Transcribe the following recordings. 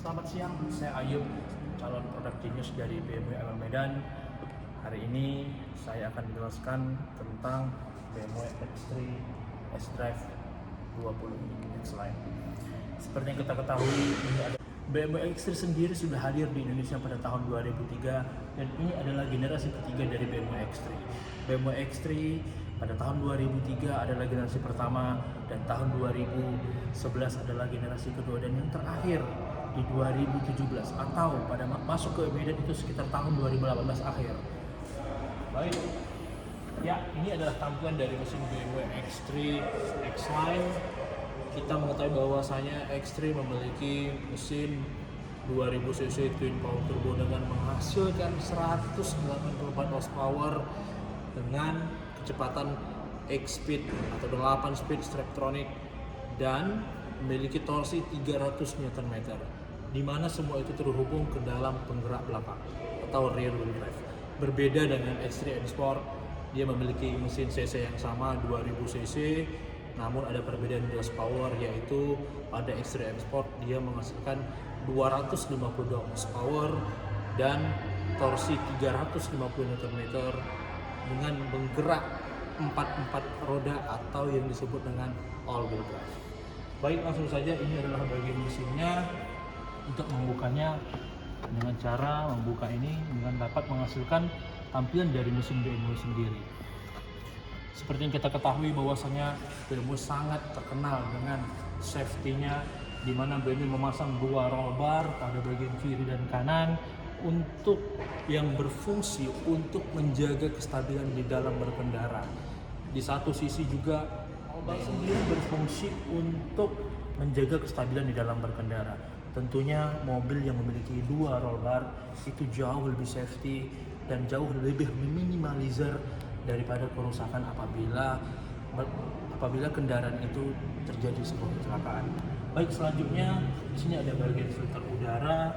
Selamat siang, saya Ayub, calon product genius dari BMW M Medan. Hari ini saya akan menjelaskan tentang BMW X3 S-Drive 20 X-Line. Seperti yang kita ketahui, BMW X3 sendiri sudah hadir di Indonesia pada tahun 2003 dan ini adalah generasi ketiga dari BMW X3. BMW X3 pada tahun 2003 adalah generasi pertama dan tahun 2011 adalah generasi kedua, dan yang terakhir di 2017 atau pada masuk ke Medan itu sekitar tahun 2018 akhir. Baik, ya ini adalah tampilan dari mesin BMW X3 X-Line. Kita mengetahui bahwasanya X3 memiliki mesin 2000 cc twin power turbo dengan menghasilkan 184 horsepower dengan kecepatan X-Speed atau 8 speed Straptronic dan memiliki torsi 300 Nm, di mana semua itu terhubung ke dalam penggerak belakang atau rear wheel drive. Berbeda dengan X3 M Sport, dia memiliki mesin cc yang sama 2000 cc, namun ada perbedaan di horsepower, yaitu pada X3 M Sport dia menghasilkan 252 horsepower dan torsi 350 Nm dengan menggerak 4 roda atau yang disebut dengan all wheel drive. Baik, langsung saja, ini adalah bagian mesinnya. Untuk membukanya dengan cara membuka ini dengan dapat menghasilkan tampilan dari mesin BMW sendiri. Seperti yang kita ketahui bahwasanya BMW sangat terkenal dengan safety-nya, di mana BMW memasang dua roll bar pada bagian kiri dan kanan untuk yang berfungsi untuk menjaga kestabilan di dalam berkendara. Di satu sisi juga roll bar sendiri berfungsi untuk menjaga kestabilan di dalam berkendara. Tentunya mobil yang memiliki dua roll bar itu jauh lebih safety dan jauh lebih meminimalisir daripada kerusakan apabila kendaraan itu terjadi sebuah kecelakaan. Baik, selanjutnya di sini ada bagian filter udara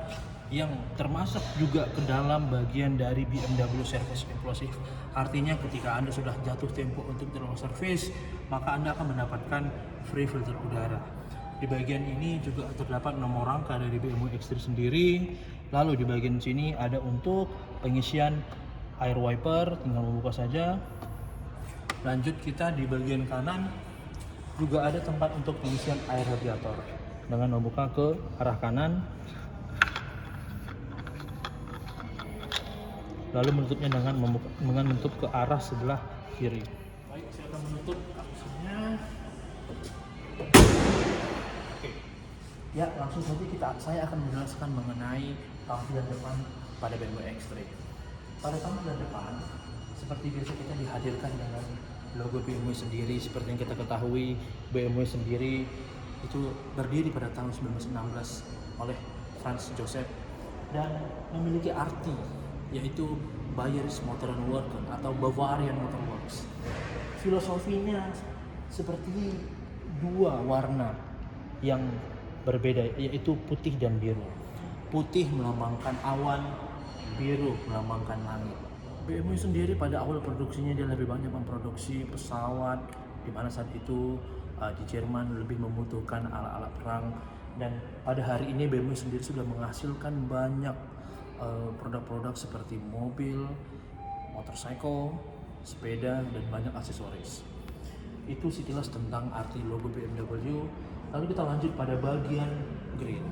yang termasuk juga ke dalam bagian dari BMW Service Inclusive. Artinya ketika Anda sudah jatuh tempo untuk melakukan servis, maka Anda akan mendapatkan free filter udara. Di bagian ini juga terdapat nomor rangka dari BMW X3 sendiri. Lalu di bagian sini ada untuk pengisian air wiper, tinggal membuka saja. Lanjut, kita di bagian kanan juga ada tempat untuk pengisian air radiator. Dengan membuka ke arah kanan, lalu menutupnya dengan menutup ke arah sebelah kiri. Baik, saya akan menutup kapsulnya. Oke. Ya, langsung saja saya akan menjelaskan mengenai tampilan depan pada BMW X3. Pada tampilan depan, seperti biasa kita dihadirkan dengan logo BMW sendiri. Seperti yang kita ketahui, BMW sendiri itu berdiri pada tahun 1916 oleh Franz Joseph dan memiliki arti, yaitu Bayerische Motorenwerken atau Bavarian Motor Works. Filosofinya seperti dua warna yang berbeda, yaitu putih dan biru. Putih melambangkan awan, biru melambangkan langit. BMW sendiri pada awal produksinya dia lebih banyak memproduksi pesawat, di mana saat itu di Jerman lebih membutuhkan alat-alat perang, dan pada hari ini BMW sendiri sudah menghasilkan banyak produk-produk seperti mobil, motorcycle, sepeda, dan banyak aksesoris. Itu sekilas tentang arti logo BMW. Lalu kita lanjut pada bagian grill.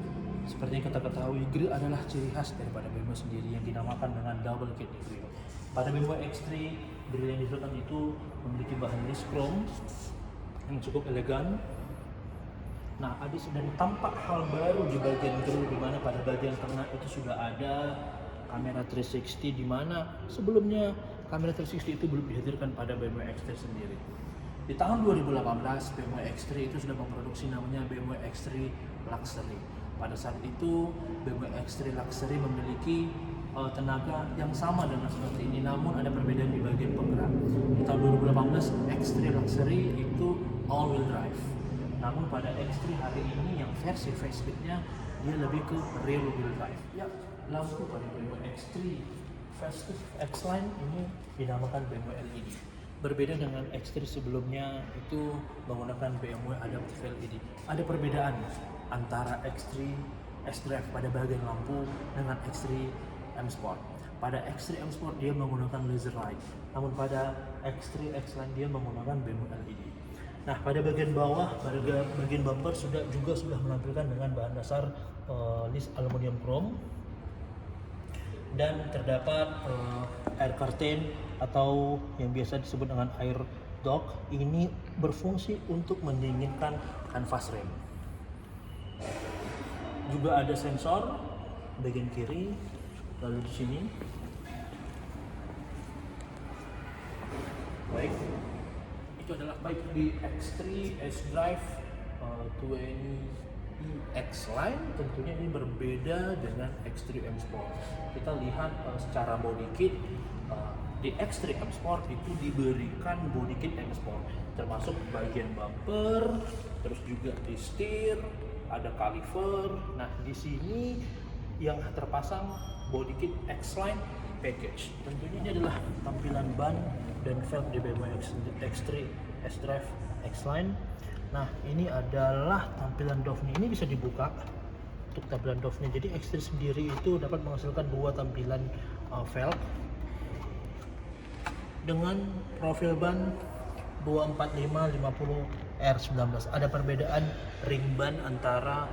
Seperti yang kita ketahui, grill adalah ciri khas daripada BMW sendiri yang dinamakan dengan double kidney grill. Pada BMW X3, grill yang digunakan itu memiliki bahan list chrome yang cukup elegan. Nah, dan tampak hal baru di bagian grill, di mana pada bagian tengah itu sudah ada kamera 360, di mana sebelumnya kamera 360 itu belum dihadirkan pada BMW X3 sendiri. Di tahun 2018, BMW X3 itu sudah memproduksi namanya BMW X3 Luxury. Pada saat itu, BMW X3 Luxury memiliki tenaga yang sama dengan seperti ini, namun ada perbedaan di bagian penggerak. Di tahun 2018, X3 Luxury itu all-wheel drive. Namun pada X3 hari ini yang versi faceliftnya dia lebih ke rear wheel drive. Ya, lampu pada BMW X3 Facelift X-Line ini dinamakan BMW LED. Berbeda dengan X3 sebelumnya itu menggunakan BMW Adaptive LED. Ada perbedaan antara X3 S-Drive pada bagian lampu dengan X3 M Sport. Pada X3 M Sport dia menggunakan laser light, namun pada X3 X-Line dia menggunakan BMW LED. Nah, pada bagian bawah, pada bagian bumper sudah menampilkan dengan bahan dasar list aluminium chrome, dan terdapat air curtain atau yang biasa disebut dengan air duct. Ini berfungsi untuk mendinginkan kanvas rem. Juga ada sensor bagian kiri, lalu di sini. Baik, itu adalah baik di X3 S-Drive 20 X-Line, tentunya ini berbeda dengan X3 M Sport. Kita lihat secara body kit, di X3 M Sport itu diberikan body kit M Sport, termasuk bagian bumper, terus juga di setir, ada kaliper. Nah, di sini yang terpasang body kit X-Line package. Tentunya ini adalah tampilan ban dan velg di BMW X3 S-Drive X-Line. Nah, ini adalah tampilan doff-nya. Ini bisa dibuka untuk tampilan doff-nya. Jadi X3 sendiri itu dapat menghasilkan dua tampilan velg dengan profil ban 245/50 R19. Ada perbedaan ring ban antara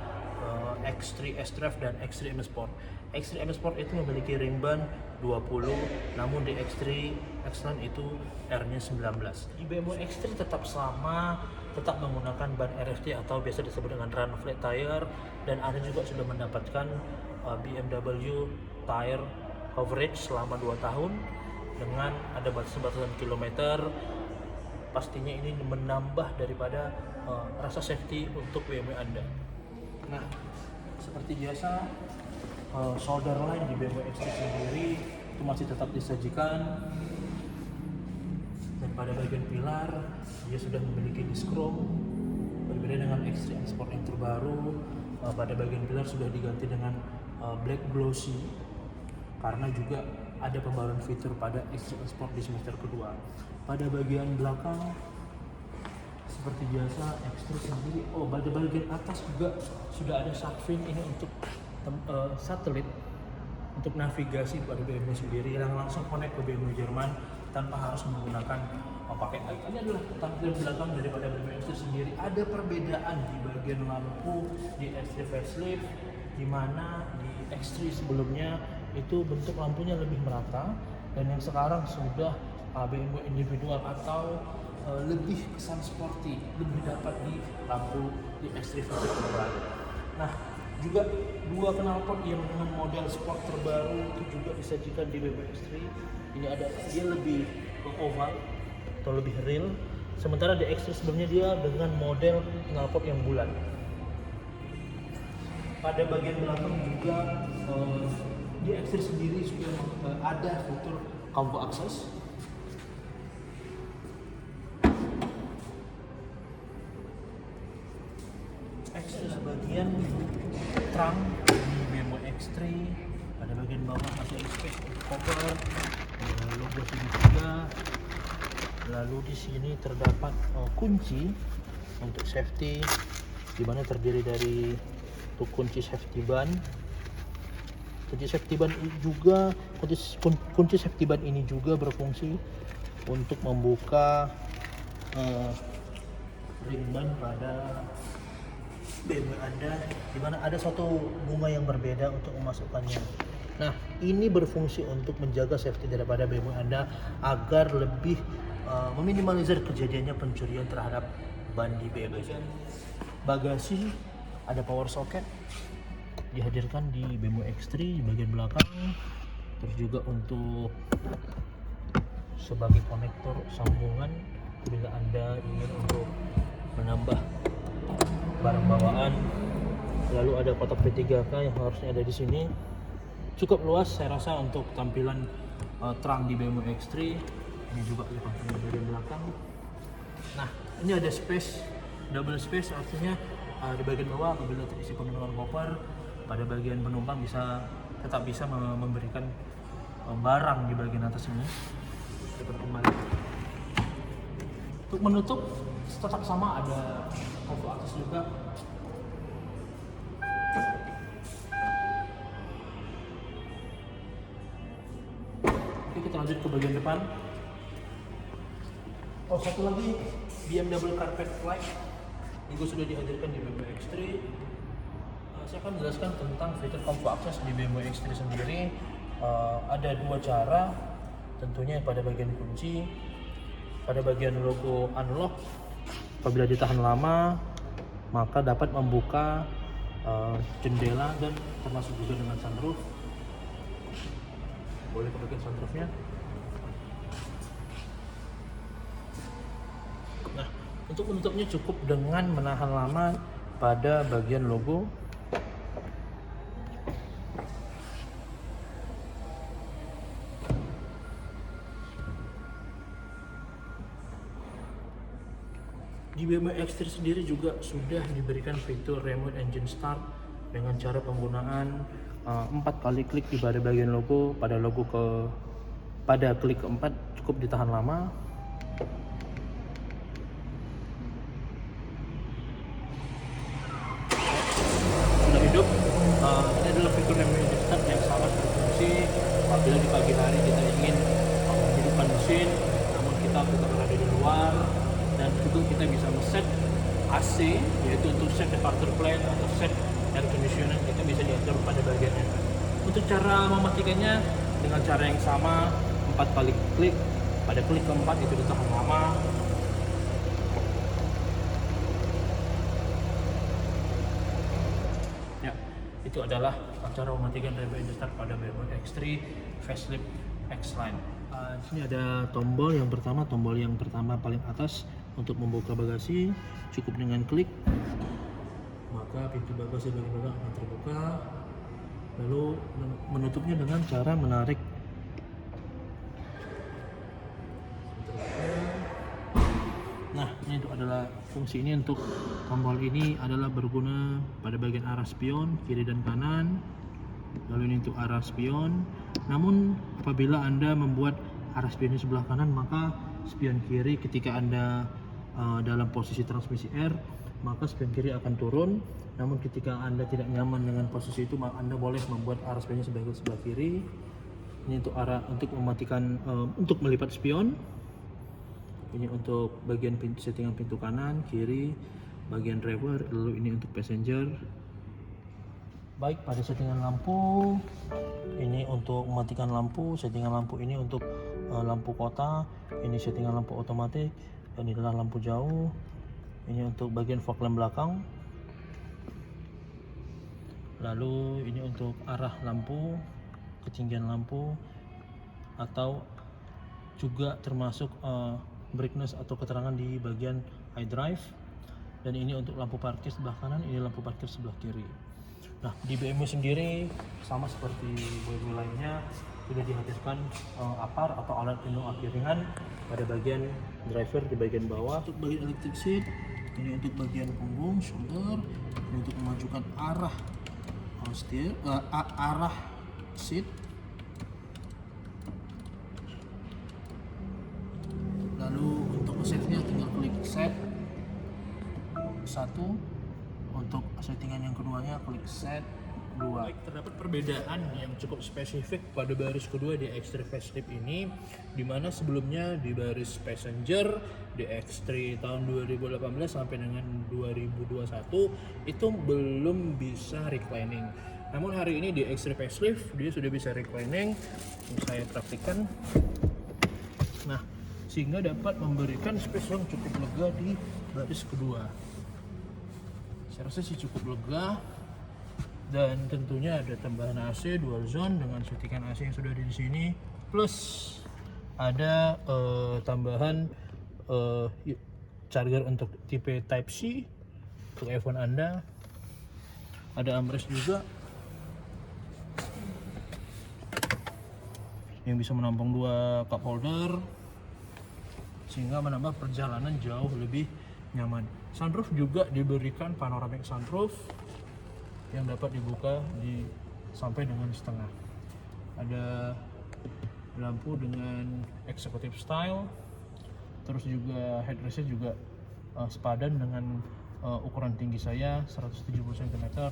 X3 S-Drive dan X3 M Sport. X3 M Sport itu memiliki ring ban 20, namun di X3 X-Line itu R-nya 19. Di BMW X3 tetap sama, tetap menggunakan ban RFT atau biasa disebut dengan run flat tire, dan Anda juga sudah mendapatkan BMW tire coverage selama 2 tahun dengan ada batasan-batasan kilometer. Pastinya ini menambah daripada rasa safety untuk BMW Anda. Nah, seperti biasa, solder line di BMW X3 sendiri itu masih tetap disajikan, dan pada bagian pilar dia sudah memiliki disc chrome. Berbeda dengan X3 M Sport yang terbaru, pada bagian pilar sudah diganti dengan black glossy, karena juga ada pembaruan fitur pada X3 M Sport di semester kedua. Pada bagian belakang seperti biasa X3 sendiri, pada bagian atas juga sudah ada shark fin. Ini untuk satelit untuk navigasi pada BMW sendiri yang langsung connect ke BMW Jerman tanpa harus menggunakan pakai. Ini adalah tampilan belakang daripada BMW X3 sendiri. Ada perbedaan di bagian lampu di X3 facelift, di mana di X3 sebelumnya itu bentuk lampunya lebih merata, dan yang sekarang sudah BMW individual atau lebih kesan sporty, lebih dapat di lampu di X3 facelift terbaru. Nah, juga dua knalpot yang dengan model sport terbaru itu juga disajikan di BMW X3. Ini dia lebih oval atau lebih real, sementara di X3 sebelumnya dia dengan model knalpot yang bulat. Pada bagian belakang juga di X3 sendiri juga ada fitur combo access. X3 sebagian trunk di BMW X3, pada bagian bawah masih ada space untuk cover, logo sini juga. Lalu di sini terdapat kunci untuk safety, di mana terdiri dari kunci safety ban. Kunci safety ban ini juga berfungsi untuk membuka ring ban pada BMW Anda, di mana ada suatu bunga yang berbeda untuk memasukkannya. Nah, ini berfungsi untuk menjaga safety daripada BMW Anda agar lebih meminimalisir kejadiannya pencurian terhadap ban di BMW. Bagasi ada power socket dihadirkan di BMW X3 di bagian belakang, terus juga untuk sebagai konektor sambungan bila Anda ingin untuk menambah barang bawaan. Lalu ada kotak P3K yang harusnya ada di sini. Cukup luas saya rasa untuk tampilan trunk di BMW X3. Ini juga di bagian belakang. Nah, ini ada space, double space, artinya di bagian bawah apabila terisi penuh dengan koper, pada bagian penumpang tetap bisa memberikan barang di bagian atas ini. Seperti kembali. Untuk menutup tetap sama, ada combo access juga. lanjut ke bagian depan. Oh, satu lagi, BMW Carpet Light juga sudah dihadirkan di BMW X3. Saya akan menjelaskan tentang fitur comfort access di BMW X3 sendiri. Ada dua cara, tentunya pada bagian kunci, pada bagian logo unlock. Apabila ditahan lama, maka dapat membuka jendela dan termasuk juga dengan sunroof. Boleh ke bagian sunroofnya. Nah, untuk menutupnya cukup dengan menahan lama pada bagian logo. Di BMW X3 sendiri juga sudah diberikan fitur remote engine start dengan cara penggunaan 4 kali klik di pada bagian logo. Pada klik keempat cukup ditahan lama. Sudah hidup. Ini adalah fitur remote engine start yang sangat berfungsi apabila di pagi hari kita ingin menghidupkan mesin, namun kita berada di luar. Dan juga kita bisa set AC, yaitu untuk set departure plate atau set air conditioner, itu bisa diatur pada bagiannya. Untuk cara mematikannya dengan cara yang sama, 4 kali klik. Pada klik keempat itu ditahan lama. Ya, itu adalah cara mematikan remote engine start pada BMW X3 Facelift X-Line. Di sini ada tombol yang pertama paling atas untuk membuka bagasi. Cukup dengan klik, maka pintu bagasi bagian belakang akan terbuka. Lalu menutupnya dengan cara menarik. Nah, ini itu adalah fungsi ini. Untuk tombol ini adalah berguna pada bagian arah spion kiri dan kanan. Lalu ini untuk arah spion. Namun apabila Anda membuat arah spionnya sebelah kanan, maka spion kiri ketika Anda dalam posisi transmisi R, maka spion kiri akan turun. Namun ketika Anda tidak nyaman dengan posisi itu, maka Anda boleh membuat arah spionnya sebelah kiri. Ini untuk untuk mematikan, untuk melipat spion. Ini untuk bagian settingan pintu kanan, kiri, bagian driver. Lalu ini untuk passenger. Baik, pada settingan lampu, ini untuk mematikan lampu. Settingan lampu ini untuk lampu kota. Ini settingan lampu otomatis. Ini adalah lampu jauh. Ini untuk bagian fog lamp belakang. Lalu ini untuk arah lampu, ketinggian lampu, atau juga termasuk brightness atau keterangan di bagian iDrive. Dan ini untuk lampu parkir sebelah kanan, ini lampu parkir sebelah kiri. Nah, di BMW sendiri sama seperti BMW lainnya, sudah dihadirkan APAR atau alat pelindung api ringan pada bagian driver di bagian bawah. Untuk bagian electric seat, ini untuk bagian punggung, shoulder, ini untuk memajukan arah arah seat. Lalu untuk setnya tinggal klik set 1. Untuk settingan yang keduanya klik set 2. Baik, terdapat perbedaan yang cukup spesifik pada baris kedua di X3 Facelift ini, dimana sebelumnya di baris passenger di X3 tahun 2018 sampai dengan 2021 itu belum bisa reclining. Namun hari ini di X3 Facelift dia sudah bisa reclining. Saya praktikkan. Nah, sehingga dapat memberikan space yang cukup lega di baris kedua. Saya rasa sih cukup lega. Dan tentunya ada tambahan AC dual zone dengan settingan AC yang sudah ada di sini, plus ada tambahan charger untuk tipe Type C untuk iPhone Anda. Ada armrest juga yang bisa menampung 2 cup holder, sehingga menambah perjalanan jauh lebih nyaman. Sunroof juga diberikan panoramic sunroof yang dapat dibuka sampai dengan setengah. Ada lampu dengan executive style, terus juga headrestnya juga sepadan dengan ukuran tinggi saya 170 cm.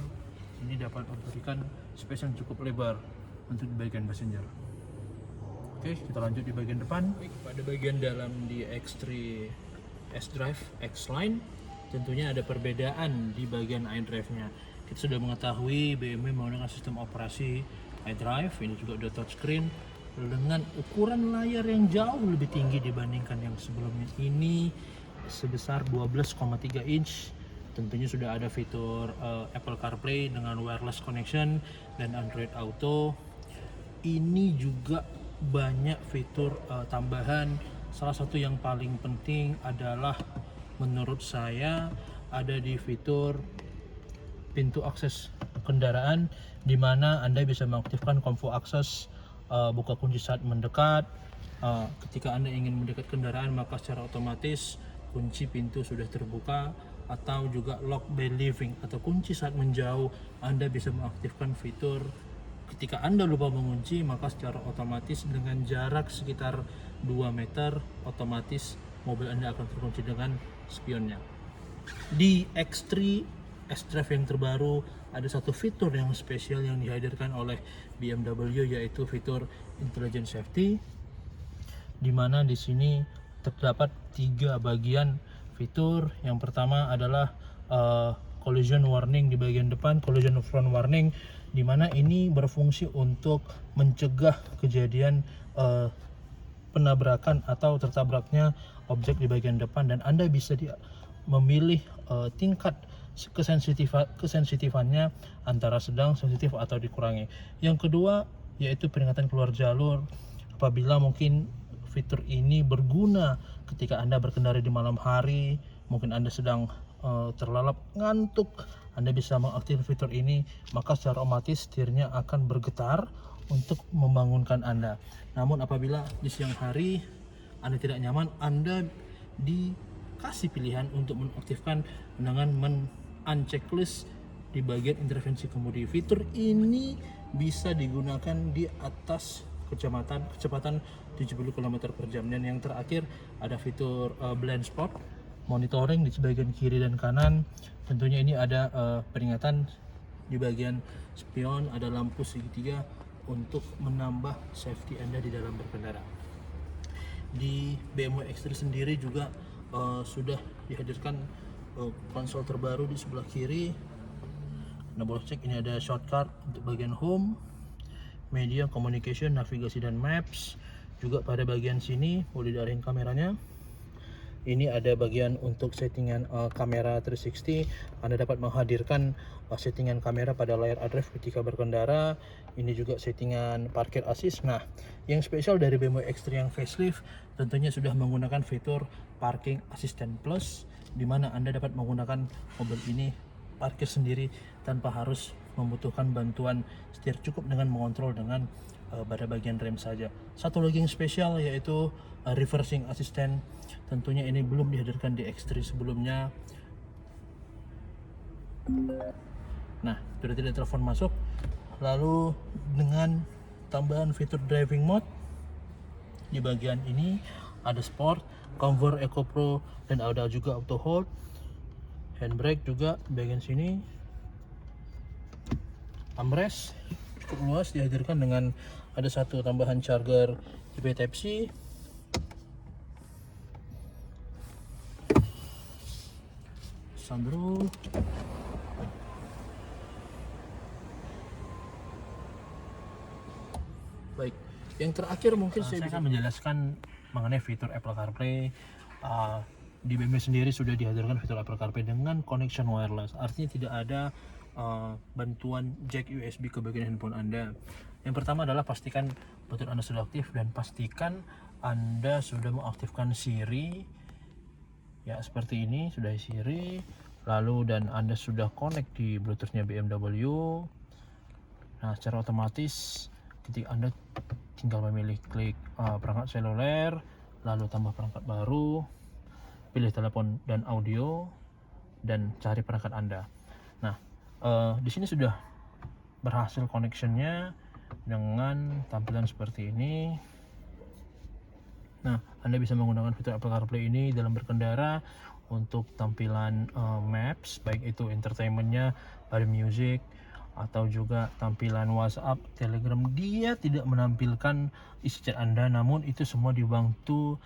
Ini dapat memberikan space yang cukup lebar untuk di bagian passenger. Oke, kita lanjut di bagian depan. Pada bagian dalam di X3 S-Drive X-Line tentunya ada perbedaan di bagian iDrive-nya. Kita sudah mengetahui BMW menggunakan sistem operasi iDrive, ini juga udah touchscreen dengan ukuran layar yang jauh lebih tinggi dibandingkan yang sebelumnya. Ini sebesar 12,3 inch. Tentunya sudah ada fitur Apple CarPlay dengan wireless connection dan Android Auto. Ini juga banyak fitur tambahan. Salah satu yang paling penting adalah menurut saya ada di fitur pintu akses kendaraan, di mana Anda bisa mengaktifkan comfort access, buka kunci saat mendekat. Ketika Anda ingin mendekat kendaraan, maka secara otomatis kunci pintu sudah terbuka, atau juga lock by leaving atau kunci saat menjauh. Anda bisa mengaktifkan fitur ketika Anda lupa mengunci, maka secara otomatis dengan jarak sekitar 2 meter otomatis mobil Anda akan terkunci dengan spionnya. Di X3 S-Drive yang terbaru ada satu fitur yang spesial yang dihadirkan oleh BMW, yaitu fitur Intelligent Safety, di mana di sini terdapat 3 bagian fitur. Yang pertama adalah collision warning di bagian depan, collision front warning, di mana ini berfungsi untuk mencegah kejadian penabrakan atau tertabraknya objek di bagian depan, dan Anda bisa memilih tingkat kesensitifannya antara sedang, sensitif, atau dikurangi. Yang kedua yaitu peringatan keluar jalur. Apabila mungkin fitur ini berguna ketika Anda berkendara di malam hari, mungkin Anda sedang terlelap ngantuk, Anda bisa mengaktifkan fitur ini, maka secara otomatis setirnya akan bergetar untuk membangunkan Anda. Namun apabila di siang hari Anda tidak nyaman, Anda dikasih pilihan untuk menaktifkan dengan men-unchecklist di bagian intervensi kemudi. Fitur ini bisa digunakan di atas kecepatan 70 km per jam. Dan yang terakhir ada fitur blind spot monitoring di bagian kiri dan kanan. Tentunya ini ada peringatan di bagian spion, ada lampu segitiga untuk menambah safety Anda di dalam berkendara. Di BMW X3 sendiri juga sudah dihadirkan konsol terbaru di sebelah kiri. Anda boleh cek, ini ada shortcut untuk bagian home, media, communication, navigasi, dan maps. Juga pada bagian sini boleh diarahin kameranya. Ini ada bagian untuk settingan kamera 360. Anda dapat menghadirkan settingan kamera pada layar iDrive ketika berkendara. Ini juga settingan parkir assist. Nah, yang spesial dari BMW X3 yang facelift tentunya sudah menggunakan fitur Parking Assistant Plus, di mana Anda dapat menggunakan mobil ini parkir sendiri tanpa harus membutuhkan bantuan setir, cukup dengan mengontrol dengan pada bagian rem saja. Satu lagi yang spesial yaitu reversing assistant. Tentunya ini belum dihadirkan di X3 sebelumnya. Nah, sudah tidak telepon masuk. Lalu dengan tambahan fitur driving mode di bagian ini ada sport, comfort, eco pro, dan ada juga auto hold. Handbrake juga di bagian sini. Armrest cukup luas, dihadirkan dengan ada satu tambahan charger USB Type-C. Sunroof. Baik, yang terakhir mungkin saya akan menjelaskan mengenai fitur Apple CarPlay. Di BMW sendiri sudah dihadirkan fitur Apple CarPlay dengan connection wireless, artinya tidak ada bantuan jack USB ke bagian handphone Anda. Yang pertama adalah pastikan Bluetooth Anda sudah aktif, dan pastikan Anda sudah mengaktifkan Siri. Ya, seperti ini sudah Siri, lalu dan Anda sudah connect di Bluetooth-nya BMW. Nah, secara otomatis ketika Anda tinggal memilih klik perangkat seluler, lalu tambah perangkat baru, pilih telepon dan audio, dan cari perangkat Anda. Nah, di sini sudah berhasil connectionnya dengan tampilan seperti ini. Nah, Anda bisa menggunakan fitur Apple CarPlay ini dalam berkendara untuk tampilan maps, baik itu entertainmentnya, pada music, atau juga tampilan WhatsApp, Telegram, dia tidak menampilkan isi chat Anda, namun itu semua dibantu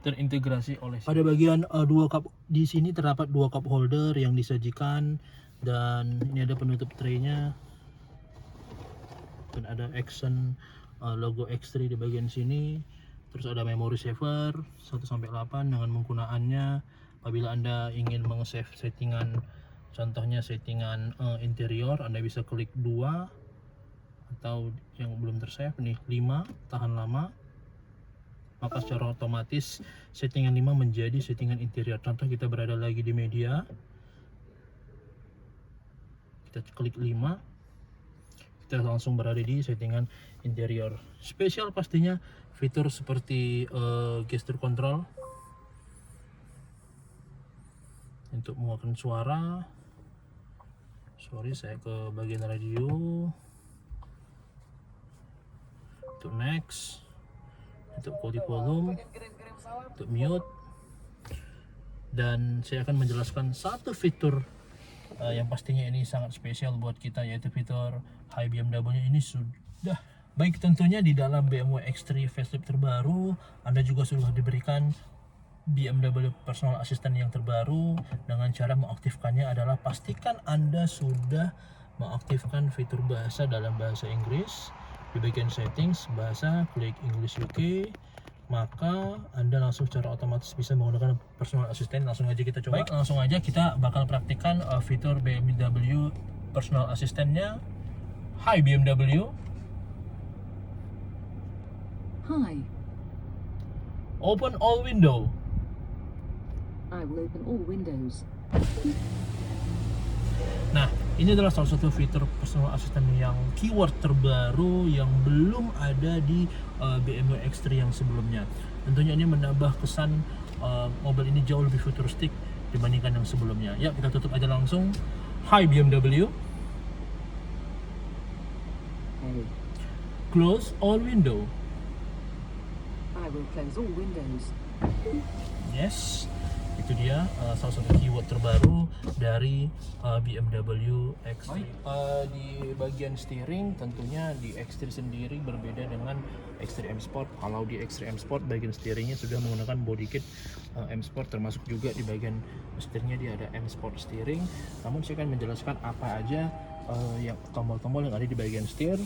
terintegrasi oleh pada bagian dua cup. Di sini terdapat dua cup holder yang disajikan, dan ini ada penutup traynya, dan ada action logo X3 di bagian sini. Terus ada memory saver 1-8 dengan penggunaannya. Apabila Anda ingin meng-save settingan, contohnya settingan interior, Anda bisa klik 2, atau yang belum tersave nih 5 tahan lama, maka secara otomatis settingan 5 menjadi settingan interior. Contoh kita berada lagi di media, kita klik 5, kita langsung berada di settingan interior. Spesial pastinya fitur seperti gesture control untuk mengeluarkan suara. Sorry, saya ke bagian radio, untuk next, untuk volume, untuk mute, dan saya akan menjelaskan satu fitur yang pastinya ini sangat spesial buat kita, yaitu fitur Hi BMW. Ini sudah baik tentunya di dalam BMW X3 facelift terbaru. Anda juga sudah diberikan BMW Personal Assistant yang terbaru. Dengan cara mengaktifkannya adalah pastikan Anda sudah mengaktifkan fitur bahasa dalam bahasa Inggris. Di bagian settings bahasa, klik English UK, maka Anda langsung secara otomatis bisa menggunakan personal assistant. Langsung aja kita coba. Baik, langsung aja kita bakal praktikkan fitur BMW personal assistant-nya. Hi BMW. Hi, Open all window. I will open all windows. Nah, ini adalah salah satu fitur personal assistant yang keyword terbaru yang belum ada di BMW X3 yang sebelumnya. Tentunya ini menambah kesan mobil ini jauh lebih futuristik dibandingkan yang sebelumnya. Ya, kita tutup aja langsung. Hi BMW. Hey, Close all window. I will close all windows. Yes, itu dia salah satu keyword terbaru dari BMW X3. Di bagian steering, tentunya di X3 sendiri berbeda dengan X3 M Sport. Kalau di X3 M Sport bagian steeringnya sudah menggunakan body kit M Sport, termasuk juga di bagian setirnya dia ada M Sport steering. Namun saya akan menjelaskan apa aja yang tombol-tombol yang ada di bagian steer.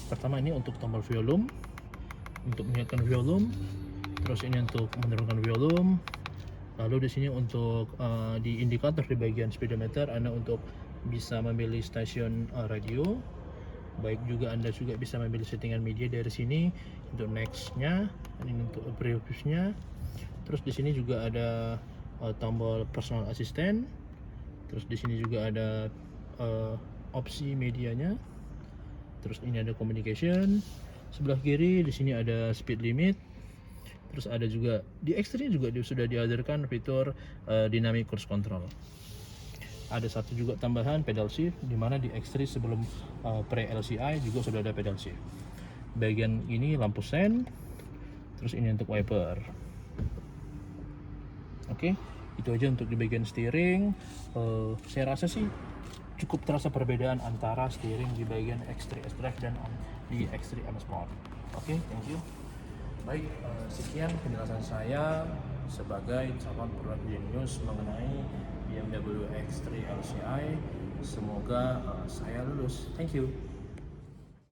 Pertama, ini untuk tombol volume, untuk meningkatkan volume. Terus ini untuk menurunkan volume. Lalu di sini untuk di indikator di bagian speedometer, Anda untuk bisa memilih stasiun radio. Baik juga Anda juga bisa memilih settingan media dari sini untuk next-nya, ini untuk previous-nya. Terus di sini juga ada tombol personal assistant. Terus di sini juga ada opsi medianya. Terus ini ada communication. Sebelah kiri di sini ada speed limit. Terus ada juga di X3 juga sudah dihadirkan fitur dynamic cruise control. Ada satu juga tambahan pedal shift, di mana di X3 sebelum pre LCI juga sudah ada pedal shift. Bagian ini lampu sen, terus ini untuk wiper. Oke, itu aja untuk di bagian steering. Saya rasa sih cukup terasa perbedaan antara steering di bagian X3 S-Drive dan di X3 M Sport. Oke, thank you. Baik, sekian penjelasan saya sebagai calon produk genius mengenai BMW X3 LCI. Semoga saya lulus. Thank you.